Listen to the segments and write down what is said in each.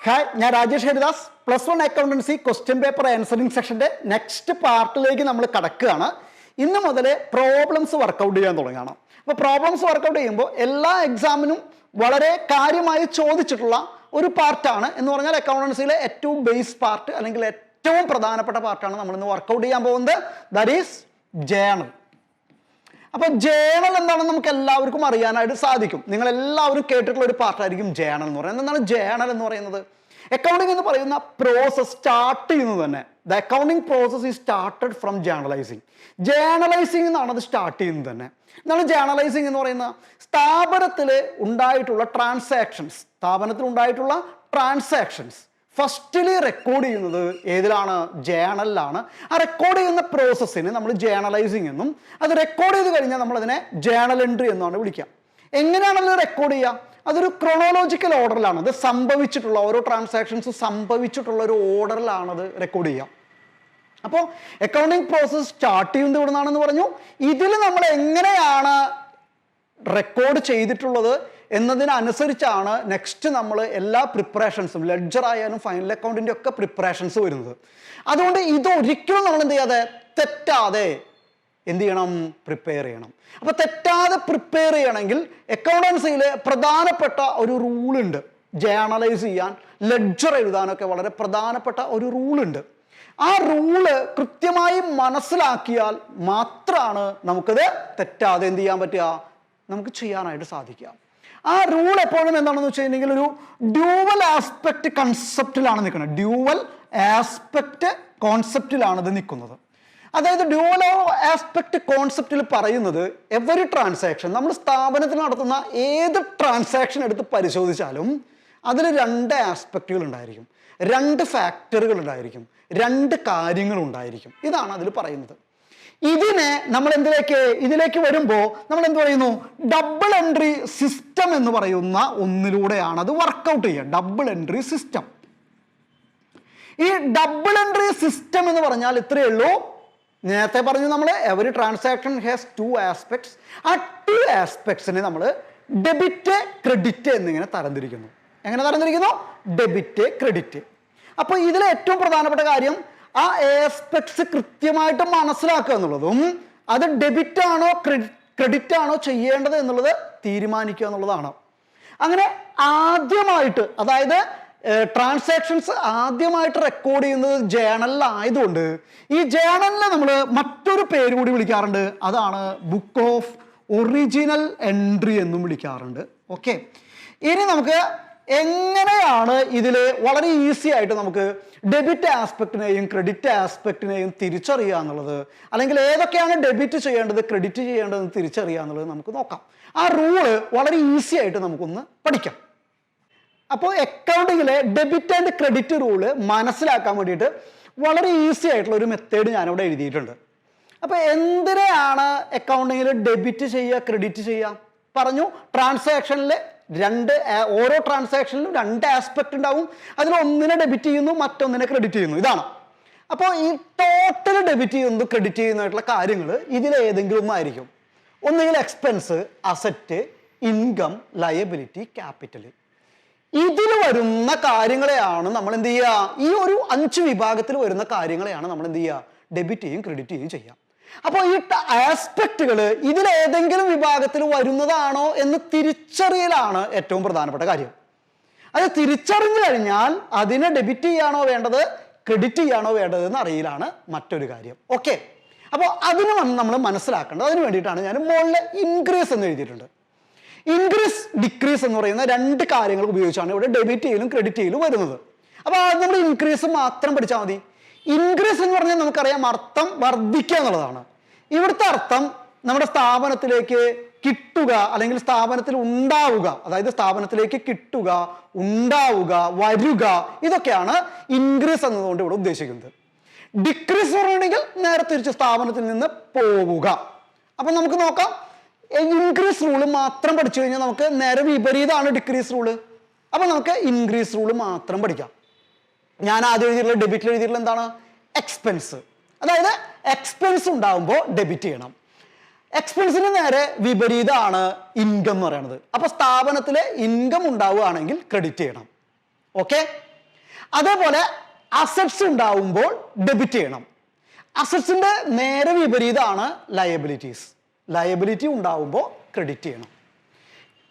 Hi, ഞാൻ Rajesh Haridas. +1 accountancy question paper answering സെക്ഷന്റെ next പാർട്ടിലേക്ക് നമ്മൾ കടക്കുകയാണ്. ഇന്ന് മുതൽ പ്രോബ്ലംസ് വർക്കൗട്ട് ചെയ്യാൻ തുടങ്ങുകയാണ്. അപ്പോൾ പ്രോബ്ലംസ് വർക്കൗട്ട് ചെയ്യുമ്പോൾ എല്ലാ എക്സാമിനും വളരെ കാര്യമായി ചോദിച്ചിട്ടുള്ള ഒരു പാർട്ടാണ്. എന്ന് പറഞ്ഞാൽ അക്കൗണ്ടൻസിയിലെ ഏറ്റവും ബേസ് പാർട്ട് അല്ലെങ്കിൽ ഏറ്റവും പ്രധാനപ്പെട്ട പാർട്ടാണ് നമ്മൾ ഇന്ന് വർക്കൗട്ട് ചെയ്യാൻ പോകുന്നത്. That is journal. അപ്പോൾ ജേണൽ എന്താണെന്ന് നമുക്ക് എല്ലാവർക്കും അറിയാനായിട്ട് സാധിക്കും. നിങ്ങൾ എല്ലാവരും കേട്ടിട്ടുള്ള ഒരു പാർട്ടായിരിക്കും ജേണൽ എന്ന് പറയുന്നത്. എന്താണ് ജേണൽ എന്ന് പറയുന്നത്? അക്കൗണ്ടിങ് എന്ന് പറയുന്ന പ്രോസസ് സ്റ്റാർട്ട് ചെയ്യുന്നത് തന്നെ the accounting process is started from journalising. Journalising എന്നാണ് അത് സ്റ്റാർട്ട് ചെയ്യുന്നത് തന്നെ. എന്താണ് ജേണലൈസിംഗ് എന്ന് പറയുന്നത്? സ്ഥാപനത്തിൽ ഉണ്ടായിട്ടുള്ള ട്രാൻസാക്ഷൻസ് ഫസ്റ്റില് റെക്കോർഡ് ചെയ്യുന്നത് ഏതിലാണ്? ജേണലിലാണ്. ആ റെക്കോർഡ് ചെയ്യുന്ന പ്രോസസ്സിന് നമ്മൾ ജേണലൈസിംഗ് എന്നും, അത് റെക്കോർഡ് ചെയ്ത് കഴിഞ്ഞാൽ നമ്മൾ അതിനെ ജേണൽ എൻട്രി എന്നാണ് വിളിക്കുക. എങ്ങനെയാണ് അത് റെക്കോർഡ് ചെയ്യുക? അതൊരു ക്രോണോളജിക്കൽ ഓർഡറിലാണ് അത് സംഭവിച്ചിട്ടുള്ള, ഓരോ ട്രാൻസാക്ഷൻസ് സംഭവിച്ചിട്ടുള്ള ഒരു ഓർഡറിലാണ് അത് റെക്കോർഡ് ചെയ്യുക. അപ്പോൾ അക്കൗണ്ടിങ് പ്രോസസ് സ്റ്റാർട്ട് ചെയ്യുന്നത് ഇവിടെ നിന്നാണെന്ന് പറഞ്ഞു. ഇതിൽ നമ്മൾ എങ്ങനെയാണ് റെക്കോർഡ് ചെയ്തിട്ടുള്ളത് എന്നതിനനുസരിച്ചാണ് നെക്സ്റ്റ് നമ്മൾ എല്ലാ പ്രിപ്പറേഷൻസും, ലെഡ്ജർ ആയാലും ഫൈനൽ അക്കൗണ്ടിൻ്റെ ഒക്കെ പ്രിപ്പറേഷൻസ് വരുന്നത്. അതുകൊണ്ട് ഇതൊരിക്കലും നമ്മൾ എന്ത് ചെയ്യാതെ, തെറ്റാതെ എന്ത് ചെയ്യണം? പ്രിപ്പയർ ചെയ്യണം. അപ്പോൾ തെറ്റാതെ പ്രിപ്പയർ ചെയ്യണമെങ്കിൽ അക്കൗണ്ടൻസിയിൽ പ്രധാനപ്പെട്ട ഒരു റൂളുണ്ട്. ജേണലൈസ് ചെയ്യാൻ, ലെഡ്ജർ എഴുതാനൊക്കെ വളരെ പ്രധാനപ്പെട്ട ഒരു റൂളുണ്ട്. ആ റൂള് കൃത്യമായി മനസ്സിലാക്കിയാൽ മാത്രമാണ് നമുക്കത് തെറ്റാതെ എന്ത് ചെയ്യാൻ പറ്റുക, നമുക്ക് ചെയ്യാനായിട്ട് സാധിക്കുക. ആ റൂൾ എപ്പോഴും എന്താണെന്ന് വെച്ച് കഴിഞ്ഞെങ്കിൽ ഒരു ഡ്യൂവൽ ആസ്പെക്ട് കൺസെപ്റ്റിലാണ് നിൽക്കുന്നത്. ഡ്യൂവൽ ആസ്പെക്ട് കോൺസെപ്റ്റിലാണ് ഇത് നിൽക്കുന്നത്. അതായത് ഡ്യൂവൽ ആസ്പെക്ട് കോൺസെപ്റ്റിൽ പറയുന്നത് എവറി ട്രാൻസാക്ഷൻ, നമ്മൾ സ്ഥാപനത്തിൽ നടത്തുന്ന ഏത് ട്രാൻസാക്ഷൻ എടുത്ത് പരിശോധിച്ചാലും അതിൽ 2 ആസ്പെക്റ്റുകൾ ഉണ്ടായിരിക്കും, 2 ഫാക്ടറുകൾ ഉണ്ടായിരിക്കും, 2 കാര്യങ്ങൾ ഉണ്ടായിരിക്കും. ഇതാണ് അതിൽ പറയുന്നത്. ഇതിനെ നമ്മൾ ഇതിലേക്ക് വരുമ്പോൾ നമ്മൾ എന്ത് പറയുന്നു? ഡബിൾ എൻട്രി സിസ്റ്റം എന്ന് പറയുന്ന ഒന്നിലൂടെയാണ് അത് വർക്കൗട്ട് ചെയ്യുക. Double entry system. ഈ ഡബിൾ എൻട്രി സിസ്റ്റം എന്ന് പറഞ്ഞാൽ ഇത്രയേ ഉള്ളൂ. നേരത്തെ പറഞ്ഞു നമ്മൾ എവറി ട്രാൻസാക്ഷൻ ഹാസ് 2 ആസ്പെക്ട്സ്. ആ 2 ആസ്പെക്ട്സിനെ നമ്മൾ ഡെബിറ്റ്, ക്രെഡിറ്റ് എന്നിങ്ങനെ തരംതിരിക്കുന്നു. എങ്ങനെ തരംതിരിക്കുന്നു? Debit, credit. അപ്പോൾ ഇതിലെ ഏറ്റവും പ്രധാനപ്പെട്ട കാര്യം ആ ആസ്പെക്ട്സ് കൃത്യമായിട്ട് മനസ്സിലാക്കുക എന്നുള്ളതും, അത് ഡെബിറ്റ് ആണോ ക്രെഡിറ്റ് ആണോ ചെയ്യേണ്ടത് എന്നുള്ളത് തീരുമാനിക്കുക എന്നുള്ളതാണ്. അങ്ങനെ ആദ്യമായിട്ട്, അതായത് ട്രാൻസാക്ഷൻസ് ആദ്യമായിട്ട് റെക്കോർഡ് ചെയ്യുന്നത് ജേണലിലായതുകൊണ്ട് ഈ ജേണലിനെ നമ്മൾ മറ്റൊരു പേര് കൂടി വിളിക്കാറുണ്ട്. അതാണ് ബുക്ക് ഓഫ് ഒറിജിനൽ എൻട്രി എന്നും വിളിക്കാറുണ്ട്. ഓക്കെ, ഇനി നമുക്ക് എങ്ങനെയാണ് ഇതിൽ വളരെ ഈസി ആയിട്ട് നമുക്ക് ഡെബിറ്റ് ആസ്പെക്റ്റിനെയും ക്രെഡിറ്റ് ആസ്പെക്റ്റിനെയും തിരിച്ചറിയുക എന്നുള്ളത്, അല്ലെങ്കിൽ ഏതൊക്കെയാണ് ഡെബിറ്റ് ചെയ്യേണ്ടത് ക്രെഡിറ്റ് ചെയ്യേണ്ടതെന്ന് തിരിച്ചറിയുക എന്നുള്ളത് നമുക്ക് നോക്കാം. ആ റൂള് വളരെ ഈസി ആയിട്ട് നമുക്കൊന്ന് പഠിക്കാം. അപ്പോൾ അക്കൗണ്ടിങ്ങിലെ ഡെബിറ്റ് ആൻഡ് ക്രെഡിറ്റ് റൂള് മനസ്സിലാക്കാൻ വേണ്ടിയിട്ട് വളരെ ഈസി ആയിട്ടുള്ള ഒരു മെത്തേഡ് ഞാനിവിടെ എഴുതിയിട്ടുണ്ട്. അപ്പോൾ എന്തിനെയാണ് അക്കൗണ്ടിങ്ങിൽ ഡെബിറ്റ് ചെയ്യുക ക്രെഡിറ്റ് ചെയ്യുക പറഞ്ഞു? ട്രാൻസാക്ഷനിൽ ഓരോ ട്രാൻസാക്ഷനിലും 2 ആസ്പെക്ട് ഉണ്ടാവും. അതിൽ ഒന്നിനെ ഡെബിറ്റ് ചെയ്യുന്നു, മറ്റൊന്നിനെ ക്രെഡിറ്റ് ചെയ്യുന്നു. ഇതാണ്. അപ്പോൾ ഈ ടോട്ടൽ ഡെബിറ്റ് ചെയ്യുന്നത് ക്രെഡിറ്റ് ചെയ്യുന്നതായിട്ടുള്ള കാര്യങ്ങൾ ഇതിലേതെങ്കിലും ഒന്നായിരിക്കും. ഒന്നുകിൽ expense, asset, income, liability, capital. ഇതിൽ വരുന്ന കാര്യങ്ങളെയാണ് നമ്മൾ എന്ത് ചെയ്യുക? ഈ ഒരു 5 വിഭാഗത്തിൽ വരുന്ന കാര്യങ്ങളെയാണ് നമ്മൾ എന്ത് ചെയ്യുക? ഡെബിറ്റ് ചെയ്യും ക്രെഡിറ്റ് ചെയ്യും ചെയ്യാം. അപ്പോൾ ഈ ആസ്പെക്റ്റുകൾ ഇതിലേതെങ്കിലും വിഭാഗത്തിൽ വരുന്നതാണോ എന്ന് തിരിച്ചറിയലാണ് ഏറ്റവും പ്രധാനപ്പെട്ട കാര്യം. അത് തിരിച്ചറിഞ്ഞു കഴിഞ്ഞാൽ അതിനെ ഡെബിറ്റ് ചെയ്യാണോ വേണ്ടത് ക്രെഡിറ്റ് ചെയ്യാണോ വേണ്ടത് എന്ന് അറിയലാണ് മറ്റൊരു കാര്യം. ഓക്കെ, അപ്പോൾ അതിന് നമ്മൾ മനസ്സിലാക്കേണ്ടത്. അതിന് വേണ്ടിയിട്ടാണ് ഞാൻ മുകളിൽ ഇൻക്രീസ് എന്ന് എഴുതിയിട്ടുണ്ട്. ഇൻക്രീസ് ഡിക്രീസ് എന്ന് പറയുന്ന 2 കാര്യങ്ങൾ ഉപയോഗിച്ചാണ് ഇവിടെ ഡെബിറ്റ് ചെയ്യലും ക്രെഡിറ്റ് ചെയ്യലും വരുന്നത്. അപ്പോൾ ആദ്യം നമ്മൾ ഇൻക്രീസ് മാത്രം പഠിച്ചാൽ മതി. ഇൻക്രീസ് എന്ന് പറഞ്ഞാൽ നമുക്കറിയാം അർത്ഥം വർദ്ധിക്കുക എന്നുള്ളതാണ്. ഇവിടുത്തെ അർത്ഥം നമ്മുടെ സ്ഥാപനത്തിലേക്ക് കിട്ടുക അല്ലെങ്കിൽ സ്ഥാപനത്തിൽ ഉണ്ടാവുക, അതായത് സ്ഥാപനത്തിലേക്ക് കിട്ടുക, ഉണ്ടാവുക, വരുക, ഇതൊക്കെയാണ് ഇൻക്രീസ് എന്നതുകൊണ്ട് ഇവിടെ ഉദ്ദേശിക്കുന്നത്. ഡിക്രീസ് പറഞ്ഞിട്ടുണ്ടെങ്കിൽ നേരെ തിരിച്ച് സ്ഥാപനത്തിൽ നിന്ന് പോവുക. അപ്പം നമുക്ക് നോക്കാം. ഇൻക്രീസ് റൂള് മാത്രം പഠിച്ചു കഴിഞ്ഞാൽ നമുക്ക് നേരെ വിപരീതമാണ് ഡിക്രീസ് റൂള്. അപ്പം നമുക്ക് ഇൻക്രീസ് റൂള് മാത്രം പഠിക്കാം. ഞാൻ ആദ്യം എഴുതിയിട്ടുള്ള ഡെബിറ്റിൽ എഴുതിയിട്ടുള്ള എന്താണ്? എക്സ്പെൻസ്. അതായത് എക്സ്പെൻസ് ഉണ്ടാകുമ്പോൾ ഡെബിറ്റ് ചെയ്യണം. എക്സ്പെൻസിന് നേരെ വിപരീതമാണ് ഇൻകം എന്ന് പറയുന്നത്. അപ്പോൾ സ്ഥാപനത്തിൽ ഇൻകം ഉണ്ടാവുകയാണെങ്കിൽ ക്രെഡിറ്റ് ചെയ്യണം. ഓക്കെ, അതേപോലെ അസറ്റ്സ് ഉണ്ടാവുമ്പോൾ ഡെബിറ്റ് ചെയ്യണം. അസറ്റ്സിന്റെ നേരെ വിപരീതമാണ് ലയബിലിറ്റീസ്. ലയബിലിറ്റി ഉണ്ടാവുമ്പോൾ ക്രെഡിറ്റ് ചെയ്യണം.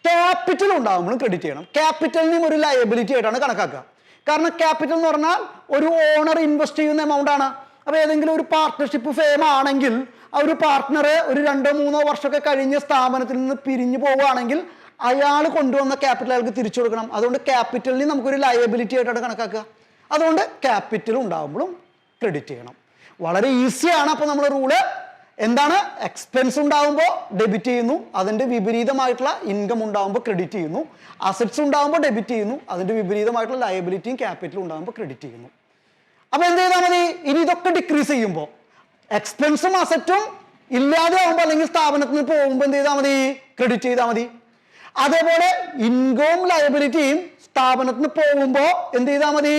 ക്യാപിറ്റൽ ഉണ്ടാകുമ്പോഴും ക്രെഡിറ്റ് ചെയ്യണം. ക്യാപിറ്റലിനെയും ഒരു ലയബിലിറ്റി ആയിട്ടാണ് കണക്കാക്കുക. കാരണം ക്യാപിറ്റൽ എന്ന് പറഞ്ഞാൽ ഒരു ഓണർ ഇൻവെസ്റ്റ് ചെയ്യുന്ന എമൗണ്ട് ആണ്. അപ്പോൾ ഏതെങ്കിലും ഒരു പാർട്ട്ണർഷിപ്പ് ഫേം ആണെങ്കിൽ ആ ഒരു പാർട്ട്ണർ ഒരു 2-3 വർഷമൊക്കെ കഴിഞ്ഞ് സ്ഥാപനത്തിൽ നിന്ന് പിരിഞ്ഞു പോവുകയാണെങ്കിൽ അയാൾ കൊണ്ടുവന്ന ക്യാപിറ്റൽ അയാൾക്ക് തിരിച്ചു കൊടുക്കണം. അതുകൊണ്ട് ക്യാപിറ്റലിനെ നമുക്കൊരു ലയബിലിറ്റി ആയിട്ടാണ് കണക്കാക്കുക. അതുകൊണ്ട് ക്യാപിറ്റൽ ഉണ്ടാകുമ്പോഴും ക്രെഡിറ്റ് ചെയ്യണം. വളരെ ഈസിയാണ്. അപ്പോൾ നമ്മൾ റൂള് എന്താണ്? എക്സ്പെൻസ് ഉണ്ടാകുമ്പോൾ ഡെബിറ്റ് ചെയ്യുന്നു, അതിൻ്റെ വിപരീതമായിട്ടുള്ള ഇൻകം ഉണ്ടാകുമ്പോൾ ക്രെഡിറ്റ് ചെയ്യുന്നു. അസറ്റ്സ് ഉണ്ടാകുമ്പോൾ ഡെബിറ്റ് ചെയ്യുന്നു, അതിൻ്റെ വിപരീതമായിട്ടുള്ള ലയബിലിറ്റിയും ക്യാപിറ്റലും ഉണ്ടാകുമ്പോൾ ക്രെഡിറ്റ് ചെയ്യുന്നു. അപ്പോൾ എന്ത് ചെയ്താൽ മതി? ഇനി ഇതൊക്കെ ഡിക്രീസ് ചെയ്യുമ്പോൾ എക്സ്പെൻസും അസറ്റും ഇല്ലാതെ ആകുമ്പോൾ അല്ലെങ്കിൽ സ്ഥാപനത്തിൽ നിന്ന് പോകുമ്പോൾ എന്ത് ചെയ്താൽ മതി? ക്രെഡിറ്റ് ചെയ്താൽ മതി. അതേപോലെ ഇൻകവും ലയബിലിറ്റിയും സ്ഥാപനത്തിൽ നിന്ന് പോകുമ്പോൾ എന്ത് ചെയ്താൽ മതി?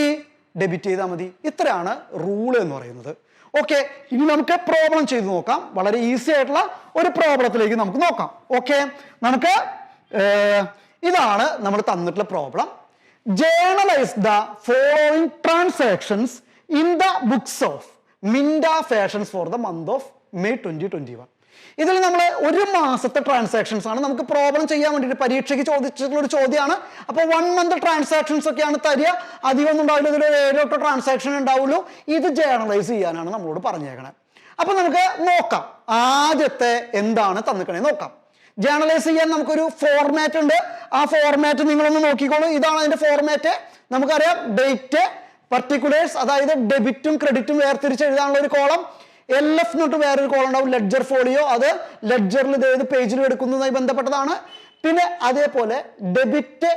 ഡെബിറ്റ് ചെയ്താൽ മതി. ഇത്രയാണ് റൂൾ എന്ന് പറയുന്നത്. ഓക്കെ, ഇനി നമുക്ക് പ്രോബ്ലം ചെയ്ത് നോക്കാം. വളരെ ഈസി ആയിട്ടുള്ള ഒരു പ്രോബ്ലത്തിലേക്ക് നമുക്ക് നോക്കാം. ഓക്കെ, നമുക്ക് ഇതാണ് നമ്മൾ തന്നിട്ടുള്ള problem. Journalise the following transactions in the books of Minda fashions for the month of May 2021. ഇതിൽ നമ്മൾ ഒരു മാസത്തെ ട്രാൻസാക്ഷൻസ് ആണ് നമുക്ക് പ്രോബ്ലം ചെയ്യാൻ വേണ്ടിയിട്ട് പരീക്ഷയ്ക്ക് ചോദിച്ചിട്ടുള്ള ഒരു ചോദ്യമാണ്. അപ്പോൾ 1 month ട്രാൻസാക്ഷൻസ് ഒക്കെയാണ് തരിക. അധികമൊന്നും ഉണ്ടാവില്ല, ഇതിൽ 7-8 ട്രാൻസാക്ഷൻ ഉണ്ടാവുള്ളൂ. ഇത് ജേർണലൈസ് ചെയ്യാനാണ് നമ്മളോട് പറഞ്ഞേക്കണേ. അപ്പോൾ നമുക്ക് നോക്കാം ആദ്യത്തെ എന്താണ് തന്നിക്കണേ നോക്കാം. ജേർണലൈസ് ചെയ്യാൻ നമുക്കൊരു ഫോർമാറ്റ് ഉണ്ട്. ആ ഫോർമാറ്റ് നിങ്ങളൊന്ന് നോക്കിക്കോളൂ. ഇതാണ് അതിന്റെ ഫോർമാറ്റ്. നമുക്കറിയാം ഡേറ്റ്, പർട്ടിക്കുലേഴ്സ്, അതായത് ഡെബിറ്റും ക്രെഡിറ്റും വേർതിരിച്ച് എഴുതാനുള്ള ഒരു കോളം. LF നോട്ട് വേറൊരു കോളം ഉണ്ടാവും, ലെഡ്ജർ ഫോളിയോ. അത് ലെഡ്ജറിൽ ഇത് ഏത് പേജിൽ എടുക്കുന്നതുമായി ബന്ധപ്പെട്ടതാണ്. പിന്നെ അതേപോലെ ഡെബിറ്റ്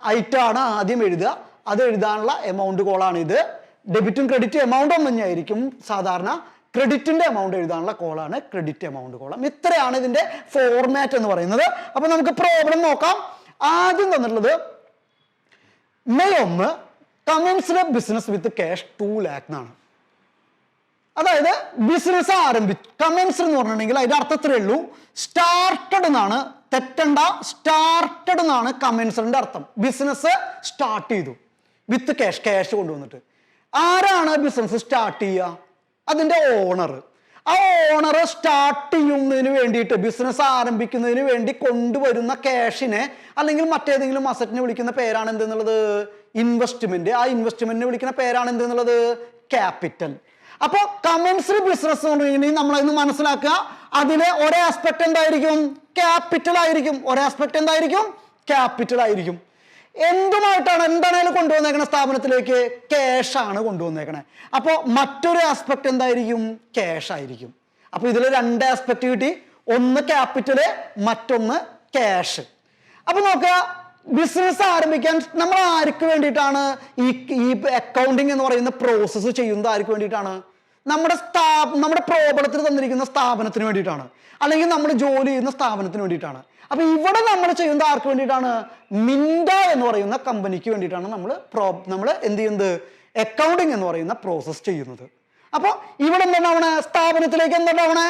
ഐറ്റം ആണ് ആദ്യം എഴുതുക, അത് എഴുതാനുള്ള എമൗണ്ട് കോളാണ് ഇത്. ഡെബിറ്റും ക്രെഡിറ്റും എമൗണ്ട് ഒന്നും തന്നെയായിരിക്കും സാധാരണ. ക്രെഡിറ്റിന്റെ എമൗണ്ട് എഴുതാനുള്ള കോളാണ് ക്രെഡിറ്റ് എമൗണ്ട് കോളം. ഇത്രയാണ് ഇതിന്റെ ഫോർമാറ്റ് എന്ന് പറയുന്നത്. അപ്പൊ നമുക്ക് പ്രോബ്ലം നോക്കാം. ആദ്യം തന്നിട്ടുള്ളത് May 1 commenced business with cash 2 lakh എന്നാണ്. അതായത് ബിസിനസ് കമൻസ് എന്ന് പറഞ്ഞിട്ടുണ്ടെങ്കിൽ അതിന്റെ അർത്ഥത്തിലേ ഉള്ളൂ, സ്റ്റാർട്ടഡ് എന്നാണ്. തെറ്റണ്ട, സ്റ്റാർട്ടഡ് എന്നാണ് കമൻസിന്റെ അർത്ഥം. ബിസിനസ് സ്റ്റാർട്ട് ചെയ്തു വിത്ത് ക്യാഷ്, ക്യാഷ് കൊണ്ടുവന്നിട്ട്. ആരാണ് ബിസിനസ് സ്റ്റാർട്ട് ചെയ്യുക? അതിന്റെ ഓണർ. ആ ഓണർ സ്റ്റാർട്ട് ചെയ്യുന്നതിന് വേണ്ടിയിട്ട്, ബിസിനസ് ആരംഭിക്കുന്നതിന് വേണ്ടി കൊണ്ടുവരുന്ന ക്യാഷിനെ അല്ലെങ്കിൽ മറ്റേതെങ്കിലും അസറ്റിനെ വിളിക്കുന്ന പേരാണ് എന്തെന്നുള്ളത്? ഇൻവെസ്റ്റ്മെന്റ്. ആ ഇൻവെസ്റ്റ്മെന്റിനെ വിളിക്കുന്ന പേരാണ് എന്തെന്നുള്ളത്? ക്യാപിറ്റൽ. അപ്പൊ കമൻസ്ഡ് ബിസിനസ് എന്ന് പറഞ്ഞിട്ടുണ്ടെങ്കിൽ നമ്മളതിന് മനസ്സിലാക്കുക, അതിലെ ഒരേ ആസ്പെക്ട് എന്തായിരിക്കും? ക്യാപിറ്റൽ ആയിരിക്കും. ഒരേ ആസ്പെക്ട് എന്തായിരിക്കും? ക്യാപിറ്റൽ ആയിരിക്കും. എന്താണേലും കൊണ്ടുവന്നേക്കണ സ്ഥാപനത്തിലേക്ക്? ക്യാഷ് ആണ് കൊണ്ടുവന്നേക്കണേ. അപ്പോൾ മറ്റൊരു ആസ്പെക്ട് എന്തായിരിക്കും? ക്യാഷ് ആയിരിക്കും. അപ്പൊ ഇതിൽ 2 ആസ്പെക്ട് കിട്ടി. ഒന്ന് ക്യാപിറ്റല്, മറ്റൊന്ന് ക്യാഷ്. അപ്പൊ നോക്കുക, ബിസിനസ് ആരംഭിക്കാൻ നമ്മൾ ആർക്ക് വേണ്ടിയിട്ടാണ് ഈ അക്കൗണ്ടിങ് എന്ന് പറയുന്ന പ്രോസസ്സ് ചെയ്യുന്നത്? ആർക്ക് വേണ്ടിയിട്ടാണ്? നമ്മുടെ പ്രോബ്ലത്തിൽ തന്നിരിക്കുന്ന സ്ഥാപനത്തിന് വേണ്ടിയിട്ടാണ്, അല്ലെങ്കിൽ നമ്മൾ ജോലി ചെയ്യുന്ന സ്ഥാപനത്തിന് വേണ്ടിയിട്ടാണ്. അപ്പൊ ഇവിടെ നമ്മൾ ചെയ്യുന്നത് ആർക്ക് വേണ്ടിയിട്ടാണ്? മിൻഡ എന്ന് പറയുന്ന കമ്പനിക്ക് വേണ്ടിയിട്ടാണ് നമ്മൾ എന്ത് ചെയ്യുന്നത്? അക്കൗണ്ടിങ് എന്ന് പറയുന്ന പ്രോസസ് ചെയ്യുന്നത്. അപ്പൊ ഇവിടെ എന്തുണ്ടാവണേ? സ്ഥാപനത്തിലേക്ക് എന്തുണ്ടാവണേ?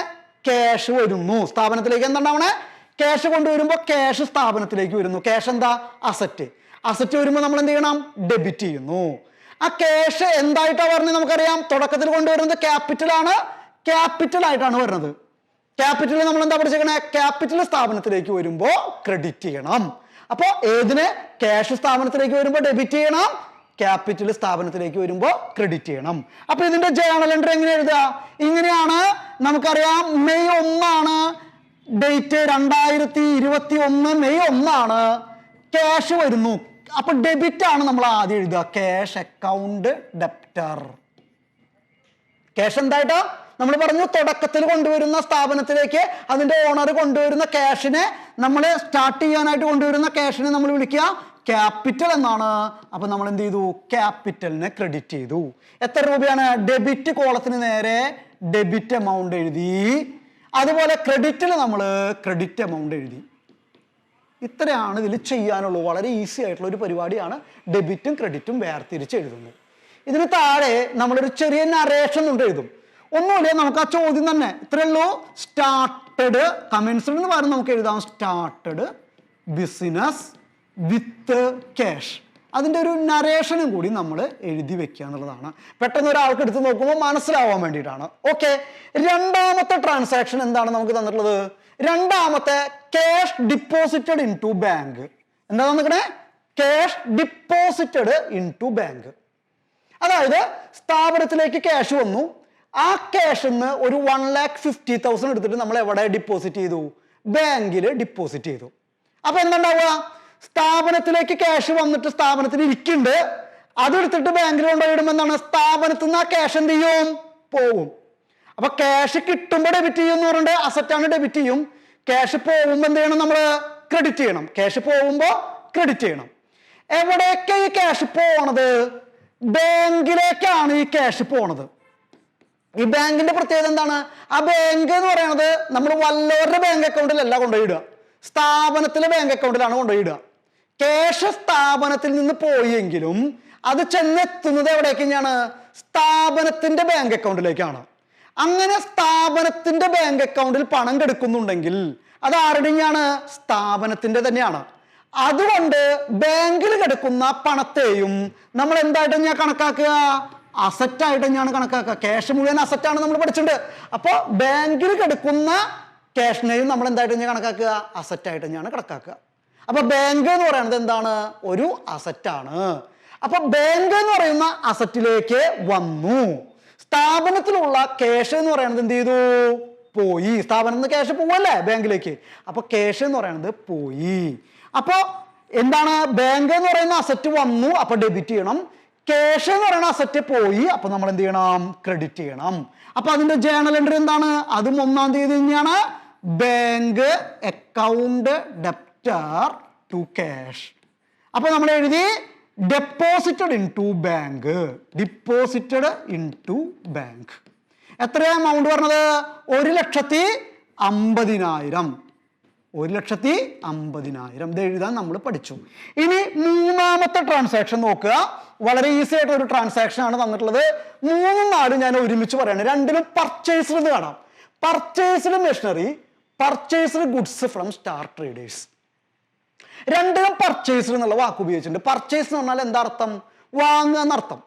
ക്യാഷ് വരുന്നു. സ്ഥാപനത്തിലേക്ക് എന്തുണ്ടാവണേ? ക്യാഷ് കൊണ്ടുവരുമ്പോൾ ക്യാഷ് സ്ഥാപനത്തിലേക്ക് വരുന്നു. ക്യാഷ് എന്താ? അസറ്റ്. അസറ്റ് വരുമ്പോൾ നമ്മൾ എന്ത് ചെയ്യണം? ഡെബിറ്റ് ചെയ്യുന്നു. ആ ക്യാഷ് എന്തായിട്ടാണ് പറഞ്ഞത്? നമുക്കറിയാം, തുടക്കത്തിൽ കൊണ്ടുവരുന്നത് ക്യാപിറ്റൽ ആണ്. ക്യാപിറ്റൽ ആയിട്ടാണ് വരുന്നത്. ക്യാപിറ്റൽ നമ്മൾ എന്താ പഠിച്ചേക്കണേ? ക്യാപിറ്റൽ സ്ഥാപനത്തിലേക്ക് വരുമ്പോൾ ക്രെഡിറ്റ് ചെയ്യണം. അപ്പൊ ഏതിന്? ക്യാഷ് സ്ഥാപനത്തിലേക്ക് വരുമ്പോൾ ഡെബിറ്റ് ചെയ്യണം, ക്യാപിറ്റൽ സ്ഥാപനത്തിലേക്ക് വരുമ്പോൾ ക്രെഡിറ്റ് ചെയ്യണം. അപ്പൊ ഇതിന്റെ ജേണൽ എൻട്രി എങ്ങനെ എഴുതുക? ഇങ്ങനെയാണ്. നമുക്കറിയാം May 1 ഡേറ്റ് 2021 May 1 ക്യാഷ് വരുന്നു. അപ്പൊ ഡെബിറ്റ് ആണ് നമ്മൾ ആദ്യം എഴുതുക. Cash account debtor. ക്യാഷ് എന്തായിട്ടാ നമ്മൾ പറഞ്ഞു? തുടക്കത്തിൽ കൊണ്ടുവരുന്ന സ്ഥാപനത്തിലേക്ക് അതിന്റെ ഓണർ കൊണ്ടുവരുന്ന ക്യാഷിനെ, നമ്മൾ സ്റ്റാർട്ട് ചെയ്യാനായിട്ട് കൊണ്ടുവരുന്ന ക്യാഷിനെ നമ്മൾ വിളിക്കുക ക്യാപിറ്റൽ എന്നാണ്. അപ്പൊ നമ്മൾ എന്ത് ചെയ്തു? ക്യാപിറ്റലിനെ ക്രെഡിറ്റ് ചെയ്തു. എത്ര രൂപയാണ്? ഡെബിറ്റ് കോളത്തിന് നേരെ ഡെബിറ്റ് എമൗണ്ട് എഴുതി. അതുപോലെ ക്രെഡിറ്റിൽ നമ്മൾ ക്രെഡിറ്റ് എമൗണ്ട് എഴുതി. ഇത്രയാണ് ഇതിൽ ചെയ്യാനുള്ളൂ. വളരെ ഈസി ആയിട്ടുള്ള ഒരു പരിപാടിയാണ്. ഡെബിറ്റും ക്രെഡിറ്റും വേർതിരിച്ച് എഴുതുന്നു. ഇതിന് താഴെ നമ്മളൊരു ചെറിയ നറേഷൻ കൊണ്ട് എഴുതും. ഒന്നുമില്ല, നമുക്ക് ആ ചോദ്യം തന്നെ ഇത്രയേ ഉള്ളൂ. സ്റ്റാർട്ടഡ് കമൻസ്ഡ് എന്ന് പറഞ്ഞ് നമുക്ക് എഴുതാം സ്റ്റാർട്ടഡ് ബിസിനസ് വിത്ത് ക്യാഷ്. അതിൻ്റെ ഒരു നരേഷനും കൂടി നമ്മൾ എഴുതി വെക്കുക എന്നുള്ളതാണ്. പെട്ടെന്ന് ഒരാൾക്ക് എടുത്ത് നോക്കുമ്പോൾ മനസ്സിലാവാൻ വേണ്ടിയിട്ടാണ്. ഓക്കെ, രണ്ടാമത്തെ ട്രാൻസാക്ഷൻ എന്താണ് നമുക്ക് തന്നിട്ടുള്ളത്? രണ്ടാമത്തെ cash deposited in to bank. എന്താ തന്നിക്കണേ? Cash deposited in to bank. അതായത് സ്ഥാപനത്തിലേക്ക് ക്യാഷ് വന്നു, ആ ക്യാഷിൽ നിന്ന് ഒരു 1,50,000 എടുത്തിട്ട് നമ്മൾ എവിടെ ഡിപ്പോസിറ്റ് ചെയ്തു? ബാങ്കിൽ ഡിപ്പോസിറ്റ് ചെയ്തു. അപ്പൊ എന്തുണ്ടാവുക? സ്ഥാപനത്തിലേക്ക് ക്യാഷ് വന്നിട്ട് സ്ഥാപനത്തിൽ ഇരിക്കുന്നുണ്ട്, അതെടുത്തിട്ട് ബാങ്കിൽ കൊണ്ടുപോയിടുമ്പോൾ എന്താണ്? സ്ഥാപനത്തിൽ നിന്ന് ആ ക്യാഷ് എന്ത് ചെയ്യും? പോവും. അപ്പൊ ക്യാഷ് കിട്ടുമ്പോൾ ഡെബിറ്റ് ചെയ്യും എന്ന് പറഞ്ഞിട്ട് അസറ്റാണ് ഡെബിറ്റ് ചെയ്യും. ക്യാഷ് പോകുമ്പോൾ എന്ത് ചെയ്യണം? നമ്മൾ ക്രെഡിറ്റ് ചെയ്യണം. ക്യാഷ് പോകുമ്പോൾ ക്രെഡിറ്റ് ചെയ്യണം. എവിടേക്കാ ഈ ക്യാഷ് പോണത്? ബാങ്കിലേക്കാണ് ഈ ക്യാഷ് പോണത്. ഈ ബാങ്കിന്റെ പ്രത്യേകത എന്താണ്? ആ ബാങ്ക് എന്ന് പറയുന്നത് നമ്മൾ വല്ലവരുടെ ബാങ്ക് അക്കൗണ്ടിലല്ല കൊണ്ടുപോയിടുക, സ്ഥാപനത്തിലെ ബാങ്ക് അക്കൗണ്ടിലാണ് കൊണ്ടുപോയിടുക. ക്യാഷ് സ്ഥാപനത്തിൽ നിന്ന് പോയെങ്കിലും അത് ചെന്നെത്തുന്നത് എവിടേക്കാണ്? സ്ഥാപനത്തിന്റെ ബാങ്ക് അക്കൗണ്ടിലേക്കാണ്. അങ്ങനെ സ്ഥാപനത്തിന്റെ ബാങ്ക് അക്കൗണ്ടിൽ പണം കിടക്കുന്നുണ്ടെങ്കിൽ അത് ആരുടെയാണ്? സ്ഥാപനത്തിന്റെ തന്നെയാണ്. അതുകൊണ്ട് ബാങ്കിൽ കിടക്കുന്ന പണത്തെയും നമ്മൾ എന്തായിട്ട് ഞാൻ കണക്കാക്കുക? അസറ്റായിട്ട് തന്നെയാണ് കണക്കാക്കുക. ക്യാഷ് മുഴുവൻ അസറ്റാണ് നമ്മൾ പഠിച്ചിട്ടുണ്ട്. അപ്പോൾ ബാങ്കിൽ കിടക്കുന്ന ക്യാഷിനെയും നമ്മൾ എന്തായിട്ട് ഞാൻ കണക്കാക്കുക? അസറ്റായിട്ട് തന്നെയാണ് കണക്കാക്കുക. അപ്പൊ ബാങ്ക് എന്ന് പറയുന്നത് എന്താണ്? ഒരു അസറ്റാണ്. അപ്പൊ ബാങ്ക് എന്ന് പറയുന്ന അസറ്റിലേക്ക് വന്നു. സ്ഥാപനത്തിലുള്ള ക്യാഷ് എന്ന് പറയുന്നത് എന്ത് ചെയ്തു? പോയി. സ്ഥാപനത്തിൽ നിന്ന് ക്യാഷ് പോവല്ലേ ബാങ്കിലേക്ക്. അപ്പൊ ക്യാഷ് എന്ന് പറയുന്നത് പോയി. അപ്പൊ എന്താണ്? ബാങ്ക് എന്ന് പറയുന്ന അസറ്റ് വന്നു, അപ്പൊ ഡെബിറ്റ് ചെയ്യണം. ക്യാഷ് എന്ന് പറയുന്ന അസറ്റ് പോയി, അപ്പൊ നമ്മൾ എന്ത് ചെയ്യണം? ക്രെഡിറ്റ് ചെയ്യണം. അപ്പൊ അതിന്റെ ജേണൽ എൻട്രി എന്താണ്? അതും 1-ാം തീയതി തന്നെയാണ്. Bank account debtor to cash. അപ്പൊ നമ്മൾ എഴുതി deposited in to bank. Deposited in to bank. എത്രയാ എമൗണ്ട് പറഞ്ഞത്? 1,50,000. 1,50,000 ഇത് എഴുതാൻ നമ്മൾ പഠിച്ചു. ഇനി മൂന്നാമത്തെ ട്രാൻസാക്ഷൻ നോക്കുക. വളരെ ഈസി ആയിട്ട് ഒരു ട്രാൻസാക്ഷൻ ആണ് തന്നിട്ടുള്ളത്. 3-4 ഞാൻ ഒരുമിച്ച് പറയാണ്. രണ്ടിലും പർച്ചേസ്ഡ് എന്ന് കാണാം. Purchased machinery, purchased goods from star traders. രണ്ടിലും പർച്ചേസ്ഡ് എന്നുള്ള വാക്ക് ഉപയോഗിച്ചിട്ടുണ്ട്. പർച്ചേസ് എന്ന് പറഞ്ഞാൽ എന്താ അർത്ഥം? വാങ്ങുക എന്നർത്ഥം.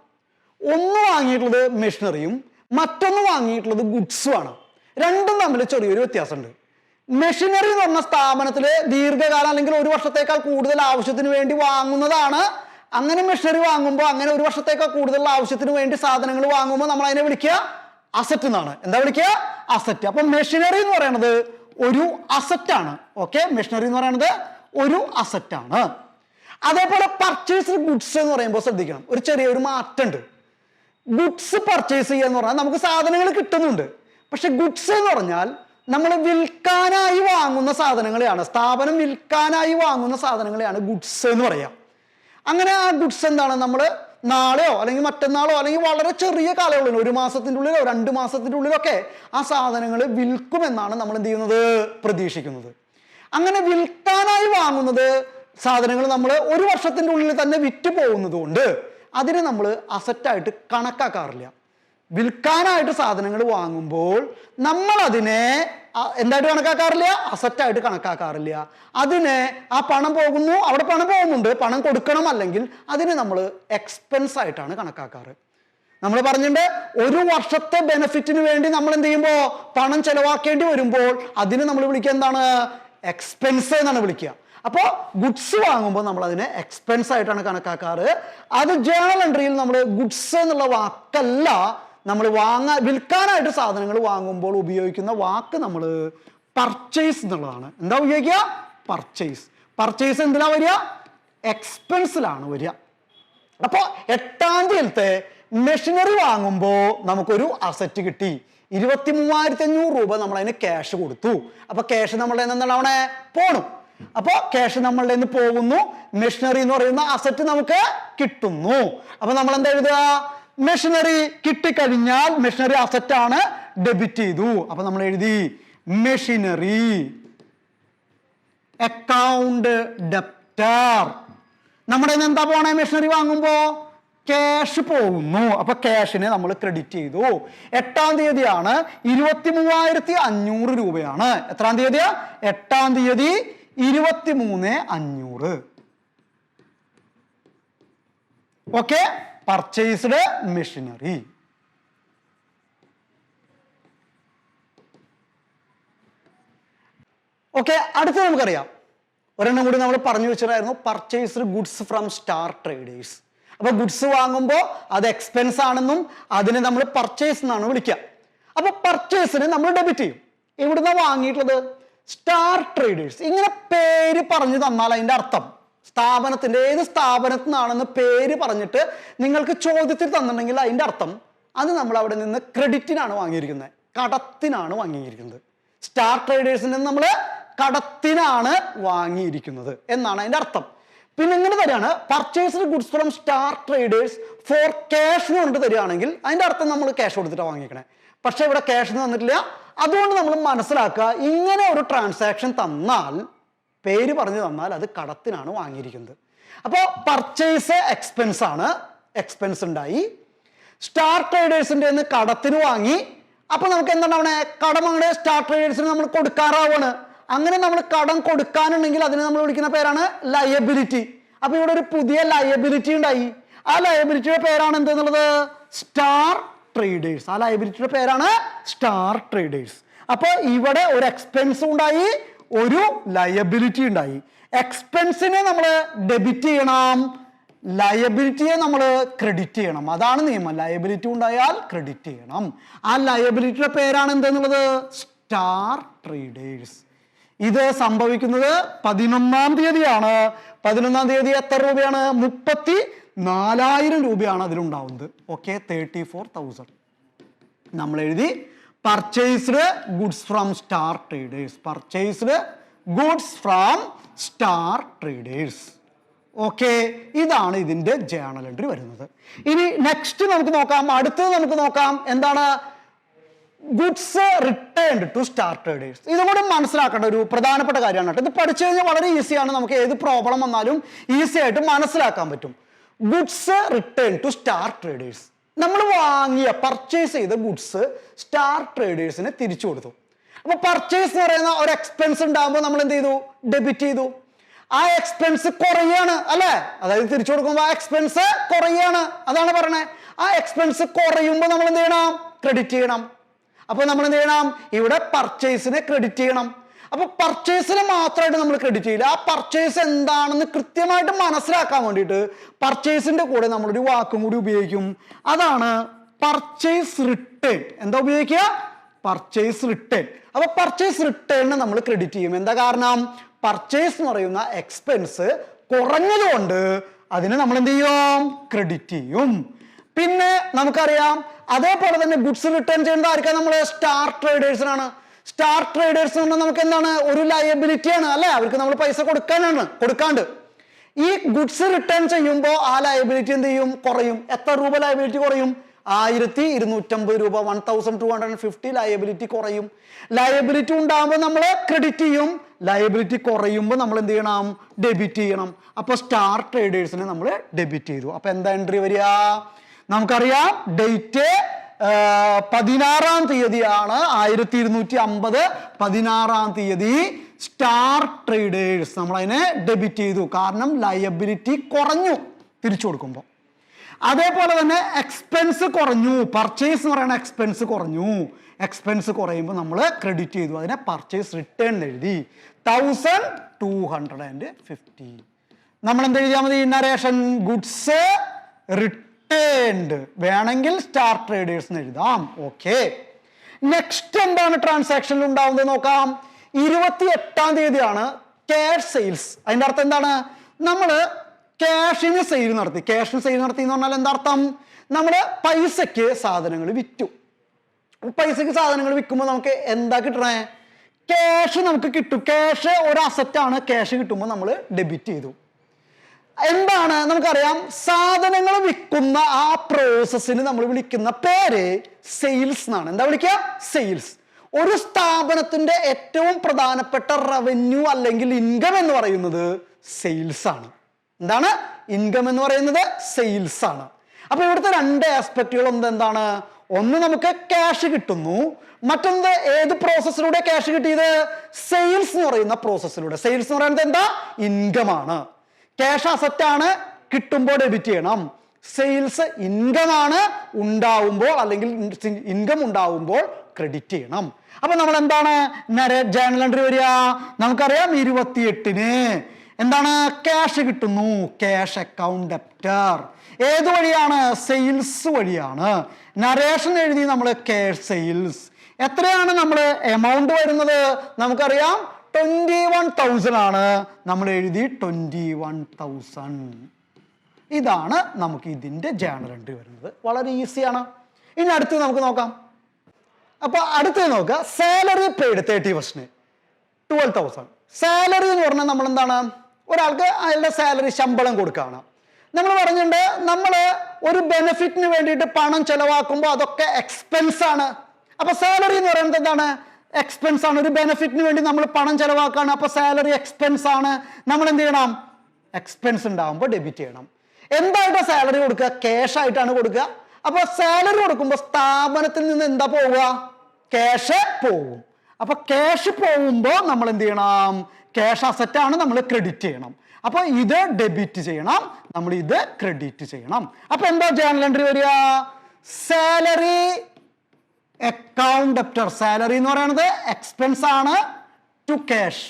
ഒന്ന് വാങ്ങിയിട്ടുള്ളത് മെഷീനറിയും മറ്റൊന്ന് വാങ്ങിയിട്ടുള്ളത് ഗുഡ്സും ആണ്. രണ്ടും തമ്മിൽ ചെറിയൊരു വ്യത്യാസമുണ്ട്. മെഷീനറി എന്ന് പറഞ്ഞ സ്ഥാപനത്തിൽ ദീർഘകാലം അല്ലെങ്കിൽ 1 വർഷത്തേക്കാൾ കൂടുതൽ ആവശ്യത്തിന് വേണ്ടി വാങ്ങുന്നതാണ്. അങ്ങനെ മെഷീനറി വാങ്ങുമ്പോൾ, അങ്ങനെ 1 വർഷത്തേക്കാൾ കൂടുതൽ ആവശ്യത്തിന് വേണ്ടി സാധനങ്ങൾ വാങ്ങുമ്പോൾ നമ്മൾ അതിനെ വിളിക്കുക അസറ്റ് എന്നാണ്. എന്താ വിളിക്കുക? അസറ്റ്. അപ്പൊ മെഷീനറി എന്ന് പറയുന്നത് ഒരു അസറ്റാണ്. ഓക്കെ, മെഷീനറി എന്ന് പറയുന്നത് ഒരു അസറ്റാണ്. അതേപോലെ പർച്ചേസ്ഡ് ഗുഡ്സ് എന്ന് പറയുമ്പോൾ ശ്രദ്ധിക്കണം, ഒരു ചെറിയൊരു മാറ്റമുണ്ട്. ഗുഡ്സ് പർച്ചേസ് ചെയ്യുക എന്ന് പറഞ്ഞാൽ നമുക്ക് സാധനങ്ങൾ കിട്ടുന്നുണ്ട്. പക്ഷെ ഗുഡ്സ് എന്ന് പറഞ്ഞാൽ നമ്മൾ വിൽക്കാനായി വാങ്ങുന്ന സാധനങ്ങളെയാണ്, സ്ഥാപനം വിൽക്കാനായി വാങ്ങുന്ന സാധനങ്ങളെയാണ് ഗുഡ്സ് എന്ന് പറയാം. അങ്ങനെ ആ ഗുഡ്സ് എന്താണ്? നമ്മൾ നാളെയോ അല്ലെങ്കിൽ മറ്റന്നാളോ അല്ലെങ്കിൽ വളരെ ചെറിയ കാലയളവിൽ 1 മാസത്തിൻ്റെ ഉള്ളിലോ 2 മാസത്തിൻ്റെ ഉള്ളിലൊക്കെ ആ സാധനങ്ങൾ വിൽക്കുമെന്നാണ് നമ്മൾ എന്ത് ചെയ്യുന്നത്? പ്രതീക്ഷിക്കുന്നത്. അങ്ങനെ വിൽക്കാനായി വാങ്ങുന്നത് സാധനങ്ങൾ നമ്മൾ 1 വർഷത്തിൻ്റെ ഉള്ളിൽ തന്നെ വിറ്റ് പോകുന്നത് കൊണ്ട് അതിനെ നമ്മൾ അസറ്റായിട്ട് കണക്കാക്കാറില്ല. വിൽക്കാനായിട്ട് സാധനങ്ങൾ വാങ്ങുമ്പോൾ നമ്മൾ അതിനെ എന്തായിട്ട് കണക്കാക്കാറില്ല? അസറ്റായിട്ട് കണക്കാക്കാറില്ല. അതിനെ ആ പണം പോകുന്നു, അവിടെ പണം പോകുന്നുണ്ട്, പണം കൊടുക്കണം, അല്ലെങ്കിൽ അതിനെ നമ്മൾ എക്സ്പെൻസ് ആയിട്ടാണ് കണക്കാക്കാറ്. നമ്മൾ പറഞ്ഞിട്ടുണ്ട് 1 വർഷത്തെ ബെനിഫിറ്റിന് വേണ്ടി നമ്മൾ എന്ത് ചെയ്യുമ്പോൾ പണം ചെലവാക്കേണ്ടി വരുമ്പോൾ അതിനെ നമ്മൾ വിളിക്കുക എന്താണ്? എക്സ്പെൻസ് എന്നാണ് വിളിക്കുക. അപ്പോൾ ഗുഡ്സ് വാങ്ങുമ്പോൾ നമ്മൾ അതിനെ എക്സ്പെൻസ് ആയിട്ടാണ് കണക്കാക്കാറ്. അത് ജേണൽ എൻട്രിയിൽ നമ്മൾ ഗുഡ്സ് എന്നുള്ള വാക്കല്ല, നമ്മൾ വിൽക്കാനായിട്ട് സാധനങ്ങൾ വാങ്ങുമ്പോൾ ഉപയോഗിക്കുന്ന വാക്ക് നമ്മൾ പർച്ചേസ് എന്നുള്ളതാണ്. എന്താ ഉപയോഗിക്കുക? പർച്ചേസ്. പർച്ചേസ് എന്തിനാ വരിക? എക്സ്പെൻസിലാണ് വരിക. അപ്പോൾ 8-ാം തീയതിയിലത്തെ മെഷീനറി വാങ്ങുമ്പോൾ നമുക്കൊരു അസറ്റ് കിട്ടി. 23,500 രൂപ നമ്മൾ അതിന് ക്യാഷ് കൊടുത്തു. അപ്പൊ ക്യാഷ് നമ്മളുടെ എന്താണ് അവിടെ പോണു. അപ്പൊ ക്യാഷ് നമ്മളുടെ നിന്ന് പോകുന്നു, മെഷീനറി എന്ന് പറയുന്ന അസറ്റ് നമുക്ക് കിട്ടുന്നു. അപ്പൊ നമ്മൾ എന്താ എഴുതുക? മെഷീനറി കിട്ടിക്കഴിഞ്ഞാൽ മെഷീനറി അസറ്റ് ആണ്, ഡെബിറ്റ് ചെയ്തു. അപ്പൊ നമ്മൾ എഴുതി മെഷീനറി അക്കൗണ്ട് ഡെപ്റ്റർ. നമ്മുടെ എന്താ പോണേ? മെഷീനറി വാങ്ങുമ്പോ ക്യാഷ് പോകുന്നു. അപ്പൊ ക്യാഷിനെ നമ്മൾ ക്രെഡിറ്റ് ചെയ്തു. 8-ാം തീയതിയാണ്, 23,500 രൂപയാണ്. എത്രാം തീയതിയാ? 8-ാം തീയതി 23,500. Okay, purchased machinery. ഓക്കെ, അടുത്ത നമുക്കറിയാം ഒരെണ്ണം കൂടി നമ്മൾ പറഞ്ഞു വെച്ചിട്ടായിരുന്നു, purchased goods from star traders. അപ്പൊ ഗുഡ്സ് വാങ്ങുമ്പോൾ അത് എക്സ്പെൻസ് ആണെന്നും അതിനെ നമ്മൾ പർച്ചേസ് എന്നാണ് വിളിക്കുക. അപ്പൊ പർച്ചേസിന് നമ്മൾ ഡെബിറ്റ് ചെയ്യും. എവിടുന്ന വാങ്ങിയിട്ടുള്ളത്? Star traders. ഇങ്ങനെ പേര് പറഞ്ഞു തന്നാൽ അതിന്റെ അർത്ഥം സ്ഥാപനത്തിന്റെ ഏത് സ്ഥാപനത്തിൽ നിന്നാണെന്ന് പേര് പറഞ്ഞിട്ട് നിങ്ങൾക്ക് ചോദ്യത്തിൽ തന്നിട്ടുണ്ടെങ്കിൽ അതിന്റെ അർത്ഥം അത് നമ്മൾ അവിടെ നിന്ന് ക്രെഡിറ്റിനാണ് വാങ്ങിയിരിക്കുന്നത്, കടത്തിനാണ് വാങ്ങിയിരിക്കുന്നത്. സ്റ്റാർ ട്രേഡേഴ്സിൽ നിന്ന് നമ്മൾ കടത്തിനാണ് വാങ്ങിയിരിക്കുന്നത് എന്നാണ് അതിന്റെ അർത്ഥം. പിന്നെ ഇങ്ങനെ തരികയാണ്, purchased goods from star traders for cash എന്ന് പറഞ്ഞിട്ട് തരികയാണെങ്കിൽ അതിന്റെ അർത്ഥം നമ്മൾ ക്യാഷ് കൊടുത്തിട്ടാണ് വാങ്ങിക്കണേ. പക്ഷെ ഇവിടെ ക്യാഷ് തന്നിട്ടില്ല. അതുകൊണ്ട് നമ്മൾ മനസ്സിലാക്കുക, ഇങ്ങനെ ഒരു ട്രാൻസാക്ഷൻ തന്നാൽ, പേര് പറഞ്ഞു തന്നാൽ അത് കടത്തിനാണ് വാങ്ങിയിരിക്കുന്നത്. അപ്പോൾ പർച്ചേസ് എക്സ്പെൻസ് ആണ്, എക്സ്പെൻസ് ഉണ്ടായി. സ്റ്റാർ ട്രേഡേഴ്സിന്റെ കടത്തിന് വാങ്ങി. അപ്പൊ നമുക്ക് എന്താണ് അവിടെ കടം അങ്ങനെ സ്റ്റാർ ട്രേഡേഴ്സിന് നമ്മൾ കൊടുക്കാറാവാണ്. അങ്ങനെ നമ്മൾ കടം കൊടുക്കാനുണ്ടെങ്കിൽ അതിനെ നമ്മൾ വിളിക്കുന്ന പേരാണ് ലയബിലിറ്റി. അപ്പൊ ഇവിടെ ഒരു പുതിയ ലയബിലിറ്റി ഉണ്ടായി. ആ ലയബിലിറ്റിയുടെ പേരാണ് എന്തെന്നുള്ളത്? Star traders. ആ ലയബിലിറ്റിയുടെ പേരാണ് സ്റ്റാർ ട്രേഡേഴ്സ്. അപ്പൊ ഇവിടെ ഒരു എക്സ്പെൻസ് ഉണ്ടായി, ഒരു ലയബിലിറ്റി ഉണ്ടായി. എക്സ്പെൻസിനെ നമ്മൾ ഡെബിറ്റ് ചെയ്യണം, ലയബിലിറ്റിയെ നമ്മൾ ക്രെഡിറ്റ് ചെയ്യണം. അതാണ് നിയമം. ലയബിലിറ്റി ഉണ്ടായാൽ ക്രെഡിറ്റ് ചെയ്യണം. ആ ലയബിലിറ്റിയുടെ പേരാണ് എന്തെന്നുള്ളത്? Star traders. ഇത് സംഭവിക്കുന്നത് 11-ാം തീയതിയാണ്. 11-ാം തീയതി എത്ര രൂപയാണ്? 34,000 രൂപയാണ് അതിലുണ്ടാവുന്നത്. ഓക്കെ, 34,000 നമ്മൾ എഴുതി. Purchased goods from star traders. Purchased goods from star traders. Okay, ഇതാണ് ഇതിന്റെ ജേണൽ എൻട്രി വരുന്നത്. ഇനി നെക്സ്റ്റ് നമുക്ക് നോക്കാം, അടുത്തത് നമുക്ക് നോക്കാം എന്താണ്? Goods returned to star traders. ഇതും കൂടി മനസ്സിലാക്കേണ്ട ഒരു പ്രധാനപ്പെട്ട കാര്യമാണ് കേട്ടോ. ഇത് പഠിച്ചു കഴിഞ്ഞാൽ വളരെ ഈസിയാണ്, നമുക്ക് ഏത് പ്രോബ്ലം വന്നാലും ഈസി ആയിട്ട് മനസ്സിലാക്കാൻ പറ്റും. Goods return to star traders. നമ്മൾ വാങ്ങിയ പർച്ചേസ് ചെയ്ത ഗുഡ്സ് സ്റ്റാർ ട്രേഡേഴ്സിന് തിരിച്ചു കൊടുത്തു. അപ്പൊ പർച്ചേസ് എന്ന് പറയുന്ന ഒരു എക്സ്പെൻസ് ഉണ്ടാകുമ്പോൾ നമ്മൾ എന്ത് ചെയ്തു? ഡെബിറ്റ് ചെയ്തു. ആ എക്സ്പെൻസ് കുറയാണ് അല്ലെ, അതായത് തിരിച്ചു കൊടുക്കുമ്പോൾ ആ എക്സ്പെൻസ് കുറയാണ്, അതാണ് പറയണേ. ആ എക്സ്പെൻസ് കുറയുമ്പോൾ നമ്മൾ എന്ത് ചെയ്യണം? ക്രെഡിറ്റ് ചെയ്യണം. അപ്പൊ നമ്മൾ എന്ത് ചെയ്യണം? ഇവിടെ പർച്ചേസിനെ ക്രെഡിറ്റ് ചെയ്യണം. അപ്പൊ പർച്ചേസിന് മാത്രമായിട്ട് നമ്മൾ ക്രെഡിറ്റ് ചെയ്യില്ല. ആ പർച്ചേസ് എന്താണെന്ന് കൃത്യമായിട്ട് മനസ്സിലാക്കാൻ വേണ്ടിയിട്ട് പർച്ചേസിന്റെ കൂടെ നമ്മളൊരു വാക്കും കൂടി ഉപയോഗിക്കും. അതാണ് പർച്ചേസ് റിട്ടേൺ. എന്താ ഉപയോഗിക്കുക? Purchase return. അപ്പൊ പർച്ചേസ് റിട്ടേണിന് നമ്മൾ ക്രെഡിറ്റ് ചെയ്യും. എന്താ കാരണം? പർച്ചേസ് എന്ന് പറയുന്ന എക്സ്പെൻസ് കുറഞ്ഞതുകൊണ്ട് അതിനെ നമ്മൾ എന്ത് ചെയ്യും? ക്രെഡിറ്റ് ചെയ്യും. പിന്നെ നമുക്കറിയാം അതേപോലെ തന്നെ ഗുഡ്സ് റിട്ടേൺ ചെയ്യുന്നത് ആർക്കാണ്? നമ്മൾ സ്റ്റാർ ട്രേഡേഴ്സിനാണ്. സ്റ്റാർ ട്രേഡേഴ്സ് എന്ന് പറഞ്ഞാൽ നമുക്ക് എന്താണ്? ഒരു ലയബിലിറ്റി ആണ് അല്ലെ, അവർക്ക് നമ്മൾ പൈസ കൊടുക്കാണ്ട്. ഈ ഗുഡ്സ് റിട്ടേൺ ചെയ്യുമ്പോൾ ആ ലയബിലിറ്റി എന്ത് ചെയ്യും? കുറയും. എത്ര രൂപ ലയബിലിറ്റി കുറയും? 1250 രൂപ, 1250 ലയബിലിറ്റി കുറയും. ലയബിലിറ്റി ഉണ്ടാകുമ്പോൾ നമ്മൾ ക്രെഡിറ്റ് ചെയ്യും, ലയബിലിറ്റി കുറയുമ്പോൾ നമ്മൾ എന്ത് ചെയ്യണം? ഡെബിറ്റ് ചെയ്യണം. അപ്പൊ സ്റ്റാർ ട്രേഡേഴ്സിനെ നമ്മൾ ഡെബിറ്റ് ചെയ്തു. അപ്പൊ എന്താ എൻട്രി വരിക? നമുക്കറിയാം ഡേറ്റ് 16-ാം തീയതിയാണ്. 1250 16-ാം തീയതി സ്റ്റാർ ട്രേഡേഴ്സ് നമ്മൾ അതിനെ ഡെബിറ്റ് ചെയ്തു. കാരണം ലയബിലിറ്റി കുറഞ്ഞു തിരിച്ചു കൊടുക്കുമ്പോൾ. അതേപോലെ തന്നെ എക്സ്പെൻസ് കുറഞ്ഞു. പർച്ചേസ് എന്ന് പറയുന്ന എക്സ്പെൻസ് കുറഞ്ഞു. എക്സ്പെൻസ് കുറയുമ്പോൾ നമ്മൾ ക്രെഡിറ്റ് ചെയ്തു. അതിനെ പർച്ചേസ് റിട്ടേൺ എഴുതി. 1250. നമ്മൾ എന്ത് എഴുതിയാൽ മതി? Narration goods returned. വേണമെങ്കിൽ സ്റ്റാർ ട്രേഡേഴ്സ് എഴുതാം. ഓക്കെ, നെക്സ്റ്റ് എന്താണ് ട്രാൻസാക്ഷനിൽ ഉണ്ടാവുന്നത് നോക്കാം. 28-ാം തീയതിയാണ് ക്യാഷ് സെയിൽസ്. അതിന്റെ അർത്ഥം എന്താണ്? നമ്മൾ ക്യാഷിന് സെയിൽ നടത്തി. ക്യാഷിന് സെയിൽ നടത്തി എന്ന് പറഞ്ഞാൽ എന്താ അർത്ഥം? നമ്മൾ പൈസക്ക് സാധനങ്ങൾ വിറ്റു. പൈസക്ക് സാധനങ്ങൾ വിൽക്കുമ്പോൾ നമുക്ക് എന്താ കിട്ടണേ? ക്യാഷ് നമുക്ക് കിട്ടും. ക്യാഷ് ഒരു അസറ്റാണ്. ക്യാഷ് കിട്ടുമ്പോൾ നമ്മൾ ഡെബിറ്റ് ചെയ്തു. എന്താണ്? നമുക്കറിയാം സാധനങ്ങൾ വിൽക്കുന്ന ആ പ്രോസസ്സിന് നമ്മൾ വിളിക്കുന്ന പേര് സെയിൽസ് എന്നാണ്. എന്താ വിളിക്കുക? സെയിൽസ്. ഒരു സ്ഥാപനത്തിന്റെ ഏറ്റവും പ്രധാനപ്പെട്ട റവന്യൂ അല്ലെങ്കിൽ ഇൻകം എന്ന് പറയുന്നത് സെയിൽസ് ആണ്. എന്താണ്? ഇൻകം എന്ന് പറയുന്നത് സെയിൽസ് ആണ്. അപ്പൊ ഇവിടുത്തെ രണ്ട് ആസ്പെക്റ്റുകൾ എന്താണ്? ഒന്ന് നമുക്ക് ക്യാഷ് കിട്ടുന്നു, മറ്റൊന്ന് ഏത് പ്രോസസ്സിലൂടെ ക്യാഷ് കിട്ടിയത്? സെയിൽസ് എന്ന് പറയുന്ന പ്രോസസ്സിലൂടെ. സെയിൽസ് എന്ന് പറയുന്നത് എന്താ? ഇൻകം ആണ്. ക്യാഷ് അസറ്റ് ആണ്, കിട്ടുമ്പോൾ ഡെബിറ്റ് ചെയ്യണം. സെയിൽസ് ഇൻകം ആണ് ഉണ്ടാവുമ്പോൾ, അല്ലെങ്കിൽ ഇൻകം ഉണ്ടാവുമ്പോൾ ക്രെഡിറ്റ് ചെയ്യണം. അപ്പൊ നമ്മൾ എന്താണ് ജേണൽ എൻട്രി വരിക? നമുക്കറിയാം 28-ന് എന്താണ് ക്യാഷ് കിട്ടുന്നു, ക്യാഷ് അക്കൗണ്ട് ഡെപ്റ്റർ. ഏത് വഴിയാണ്? സെയിൽസ് വഴിയാണ്. നരേഷൻ എഴുതി നമ്മൾ ക്യാഷ് സെയിൽസ്. എത്രയാണ് നമ്മൾ എമൗണ്ട് വരുന്നത്? നമുക്കറിയാം 21,000 ആണ്. നമ്മൾ എഴുതി 21,000. ഇതാണ് നമുക്ക് ഇതിന്റെ ജേണൽ എൻട്രി വരുന്നത്. വളരെ ഈസിയാണ്. ഇനി അടുത്ത് നമുക്ക് നോക്കാം. അപ്പൊ അടുത്ത് നോക്കുക, സാലറി പെയ്ഡ് 31 12,000. സാലറി എന്ന് പറഞ്ഞാൽ നമ്മൾ എന്താണ്, ഒരാൾക്ക് അയാളുടെ സാലറി ശമ്പളം കൊടുക്കുകയാണ്. നമ്മൾ പറഞ്ഞിട്ടുണ്ട്, നമ്മൾ ഒരു ബെനിഫിറ്റിന് വേണ്ടിയിട്ട് പണം ചെലവാക്കുമ്പോൾ അതൊക്കെ എക്സ്പെൻസ് ആണ്. അപ്പൊ സാലറി എന്ന് പറയുന്നത് എന്താണ്? എക്സ്പെൻസ് ആണ്. ഒരു ബെനിഫിറ്റിന് വേണ്ടി നമ്മൾ പണം ചെലവാക്കാണ്. അപ്പൊ സാലറി എക്സ്പെൻസ് ആണ്. നമ്മൾ എന്ത് ചെയ്യണം? എക്സ്പെൻസ് ഉണ്ടാകുമ്പോൾ ഡെബിറ്റ് ചെയ്യണം. എന്തായിട്ടാണ് സാലറി കൊടുക്കുക? ക്യാഷ് ആയിട്ടാണ് കൊടുക്കുക. അപ്പൊ സാലറി കൊടുക്കുമ്പോൾ സ്ഥാപനത്തിൽ നിന്ന് എന്താ പോവുക? ക്യാഷ് പോവും. അപ്പൊ ക്യാഷ് പോകുമ്പോൾ നമ്മൾ എന്ത് ചെയ്യണം? ക്യാഷ് അസറ്റ് ആണ്, നമ്മൾ ക്രെഡിറ്റ് ചെയ്യണം. അപ്പൊ ഇത് ഡെബിറ്റ് ചെയ്യണം, നമ്മൾ ഇത് ക്രെഡിറ്റ് ചെയ്യണം. അപ്പൊ എന്താ ജേണൽ എൻട്രി വരിക? Salary account debtor. സാലറി എന്ന് പറയുന്നത് എക്സ്പെൻസ് ആണ് ടു ക്യാഷ്.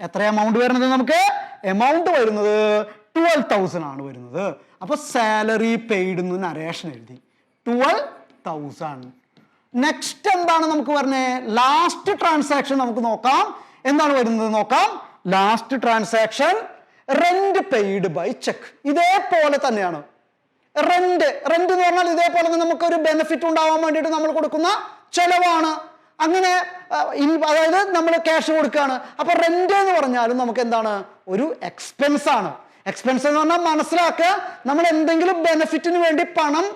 എത്ര എമൗണ്ട് വരുന്നത്? നമുക്ക് എമൗണ്ട് വരുന്നത് 12,000 ആണ് വരുന്നത്. അപ്പൊ സാലറി പെയ്ഡ് എന്ന് നരേഷൻ എഴുതി 12,000. നെക്സ്റ്റ് എന്താണ് നമുക്ക് പറഞ്ഞത്? ലാസ്റ്റ് ട്രാൻസാക്ഷൻ നമുക്ക് നോക്കാം. എന്താണ് വരുന്നത് നോക്കാം. Last transaction rent paid by cheque. ഇതേപോലെ തന്നെയാണ്. റെന്റ് എന്ന് പറഞ്ഞാൽ ഇതേപോലെ തന്നെ നമുക്ക് ഒരു ബെനിഫിറ്റ് ഉണ്ടാവാൻ വേണ്ടിയിട്ട് നമ്മൾ കൊടുക്കുന്ന ചെലവാണ്. അങ്ങനെ അതായത് നമ്മൾ ക്യാഷ് കൊടുക്കുകയാണ്. അപ്പൊ റെന്റ് എന്ന് പറഞ്ഞാലും നമുക്ക് എന്താണ്? ഒരു എക്സ്പെൻസ് ആണ്. എക്സ്പെൻസ് എന്ന് പറഞ്ഞാൽ മനസ്സിലാക്കുക, നമ്മൾ എന്തെങ്കിലും ബെനിഫിറ്റിന് വേണ്ടി പണം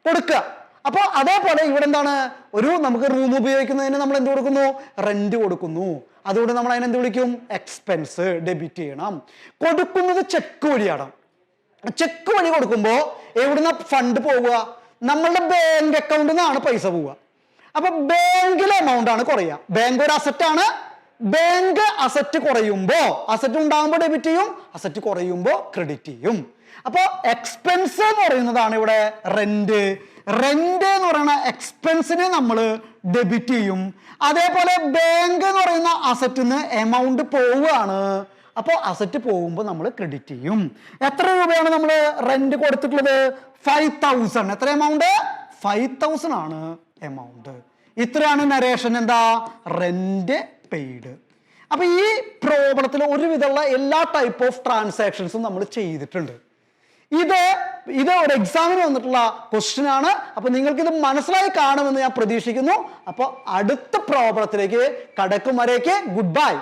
കൊടുക്കുക. അപ്പോൾ അതേപോലെ ഇവിടെ എന്താണ്? ഒരു നമുക്ക് റൂം ഉപയോഗിക്കുന്നതിന് നമ്മൾ എന്ത് കൊടുക്കുന്നു? റെന്റ് കൊടുക്കുന്നു. അതുകൊണ്ട് നമ്മൾ അതിനെന്ത് വിളിക്കും? എക്സ്പെൻസ്. ഡെബിറ്റ് ചെയ്യണം. കൊടുക്കുന്നത് ചെക്ക് വഴിയാണ്. ചെക്ക് വഴി കൊടുക്കുമ്പോൾ എവിടുന്ന ഫണ്ട് പോവുക? നമ്മളുടെ ബാങ്ക് അക്കൗണ്ടിൽ നിന്നാണ് പൈസ പോവുക. അപ്പൊ ബാങ്കിലെ എമൗണ്ട് ആണ് കുറയുക. ബാങ്ക് ഒരു അസറ്റ് ആണ്. ബാങ്ക് അസറ്റ് കുറയുമ്പോൾ, അസറ്റ് ഉണ്ടാകുമ്പോൾ ഡെബിറ്റ് ചെയ്യും, അസറ്റ് കുറയുമ്പോൾ ക്രെഡിറ്റ് ചെയ്യും. അപ്പോൾ എക്സ്പെൻസ് എന്ന് പറയുന്നതാണ് ഇവിടെ റെന്റ്. റെന്റ് എന്ന് പറയുന്ന എക്സ്പെൻസിനെ നമ്മൾ ഡെബിറ്റ് ചെയ്യും. അതേപോലെ ബാങ്ക് എന്ന് പറയുന്ന അസറ്റിന് എമൗണ്ട് പോവുകയാണ്. അപ്പോൾ അസറ്റ് പോകുമ്പോൾ നമ്മൾ ക്രെഡിറ്റ് ചെയ്യും. എത്ര രൂപയാണ് നമ്മൾ റെന്റ് കൊടുത്തിട്ടുള്ളത്? 5,000. എത്ര എമൗണ്ട്? 5,000 ആണ് എമൗണ്ട്. ഇത്രയാണ് നരേഷൻ. എന്താ? Rent paid. അപ്പൊ ഈ പ്രോബ്ലത്തിൽ ഒരുവിധമുള്ള എല്ലാ ടൈപ്പ് ഓഫ് ട്രാൻസാക്ഷൻസും നമ്മൾ ചെയ്തിട്ടുണ്ട്. ഇത് ഒരു എക്സാമിന് വന്നിട്ടുള്ള ക്വസ്റ്റ്യൻ ആണ്. അപ്പൊ നിങ്ങൾക്ക് ഇത് മനസ്സിലായി കാണുമെന്ന് ഞാൻ പ്രതീക്ഷിക്കുന്നു. അപ്പോൾ അടുത്ത പ്രോബ്ലത്തിലേക്ക് കടക്കും വരേക്ക് ഗുഡ് ബൈ.